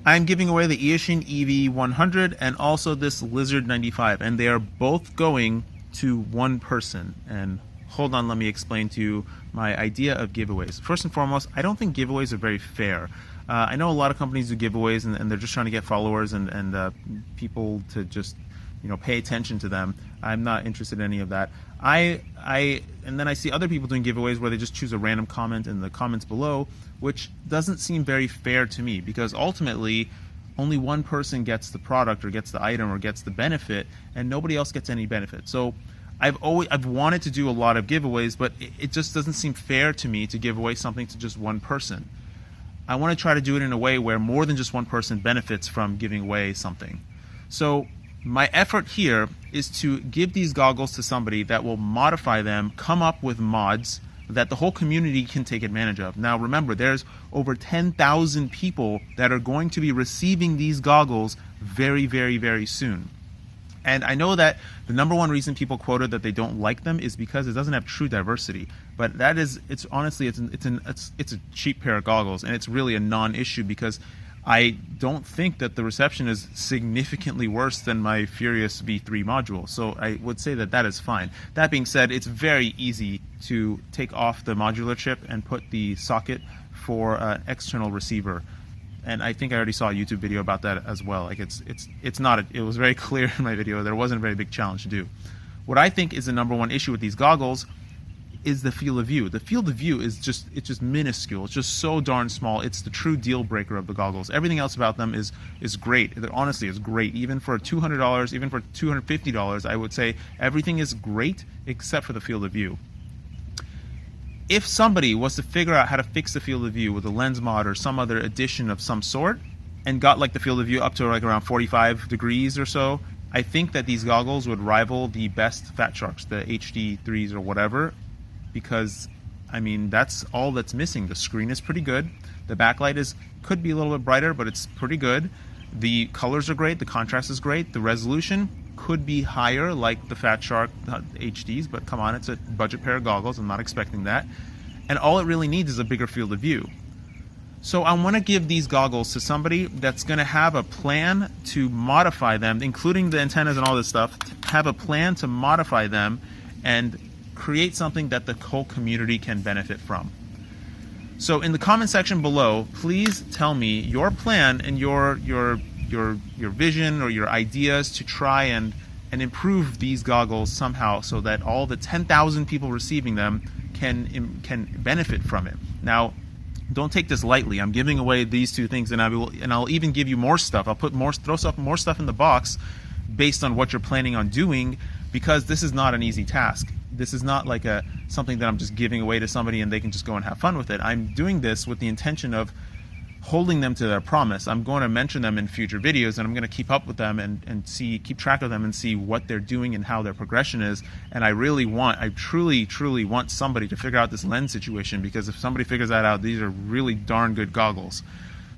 I'm giving away the Eachine EV100 and also this Lizard 95, and they are both going to one person. And hold on, let me explain to you my idea of giveaways. First and foremost, I don't think giveaways are very fair. I know a lot of companies do giveaways and they're just trying to get followers and people to just pay attention to them. I'm not interested in any of that. And then I see other people doing giveaways where they just choose a random comment in the comments below, which doesn't seem very fair to me, because ultimately only one person gets the product or gets the item or gets the benefit and nobody else gets any benefit. So I've wanted to do a lot of giveaways, but it just doesn't seem fair to me to give away something to just one person. I want to try to do it in a way where more than just one person benefits from giving away something. So my effort here is to give these goggles to somebody that will modify them, come up with mods that the whole community can take advantage of. Now remember, there's over 10,000 people that are going to be receiving these goggles very, very, very soon. And I know that the number one reason people quoted that they don't like them is because it doesn't have true diversity. But that is, it's honestly, it's a cheap pair of goggles, and it's really a non-issue because I don't think that the reception is significantly worse than my Furious V3 module. So I would say that that is fine. That being said, it's very easy to take off the modular chip and put the socket for an external receiver. And I think I already saw a YouTube video about that as well. Like it was very clear in my video. There wasn't a very big challenge to do. What I think is the number one issue with these goggles is the field of view. The field of view is just minuscule. It's just so darn small. It's the true deal breaker of the goggles. Everything else about them is great. Honestly, it's great. Even for $200, even for $250, I would say everything is great except for the field of view. If somebody was to figure out how to fix the field of view with a lens mod or some other addition of some sort and got like the field of view up to like around 45 degrees or so, I think that these goggles would rival the best Fat Sharks, the HD3s or whatever, because I mean that's all that's missing. The screen is pretty good. The backlight could be a little bit brighter, but it's pretty good. The colors are great, the contrast is great, the resolution could be higher like the Fat Shark HDs, but come on, it's a budget pair of goggles. I'm not expecting that. And all it really needs is a bigger field of view. So I want to give these goggles to somebody that's going to have a plan to modify them, including the antennas and all this stuff, have a plan to modify them and create something that the whole community can benefit from. So in the comment section below, please tell me your plan and your vision or your ideas to try and improve these goggles somehow so that all the 10,000 people receiving them can benefit from it. Now, don't take this lightly. I'm giving away these two things, and I'll even give you more stuff. I'll throw more stuff in the box based on what you're planning on doing, because this is not an easy task. This is not like something that I'm just giving away to somebody and they can just go and have fun with it. I'm doing this with the intention of holding them to their promise. I'm going to mention them in future videos, and I'm going to keep up with them and keep track of them and see what they're doing and how their progression is. And I truly want somebody to figure out this lens situation, because if somebody figures that out, these are really darn good goggles.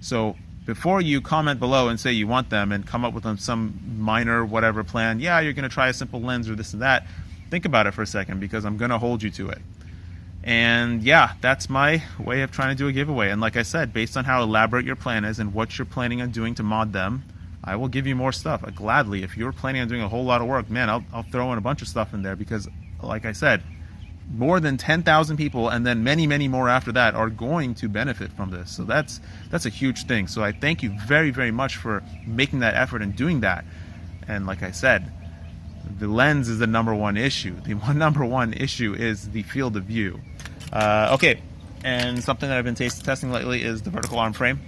So before you comment below and say you want them and come up with some minor whatever plan, yeah, you're going to try a simple lens or this and that, think about it for a second, because I'm going to hold you to it. And yeah, that's my way of trying to do a giveaway. And like I said, based on how elaborate your plan is and what you're planning on doing to mod them, I will give you more stuff. Gladly, if you're planning on doing a whole lot of work, man, I'll throw in a bunch of stuff in there, because like I said, more than 10,000 people and then many, many more after that are going to benefit from this. So that's a huge thing. So I thank you very, very much for making that effort and doing that. And like I said, the lens is the number one issue. The number one issue is the field of view. Okay, and something that I've been testing lately is the vertical arm frame.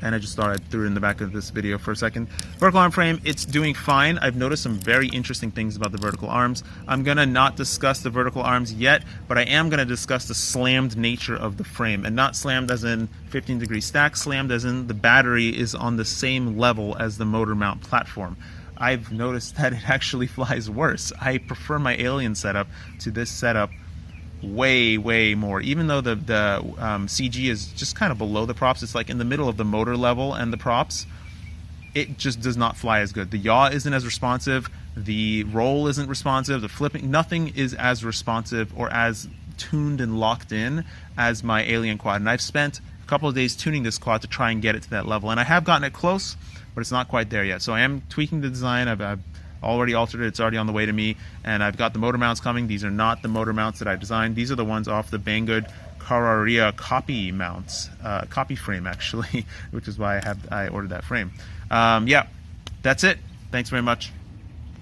And I just thought I'd throw it in the back of this video for a second. Vertical arm frame, it's doing fine. I've noticed some very interesting things about the vertical arms. I'm gonna not discuss the vertical arms yet, but I am gonna discuss the slammed nature of the frame. And not slammed as in 15-degree stack, slammed as in the battery is on the same level as the motor mount platform. I've noticed that it actually flies worse. I prefer my Alien setup to this setup way, way more. Even though the CG is just kind of below the props, it's like in the middle of the motor level and the props, it just does not fly as good. The yaw isn't as responsive, the roll isn't responsive, the flipping, nothing is as responsive or as tuned and locked in as my Alien quad. And I've spent couple of days tuning this quad to try and get it to that level. And I have gotten it close, but it's not quite there yet. So I am tweaking the design. I've already altered it. It's already on the way to me. And I've got the motor mounts coming. These are not the motor mounts that I designed. These are the ones off the Banggood Karearea copy mounts, copy frame actually, which is why I ordered that frame. Yeah, that's it. Thanks very much.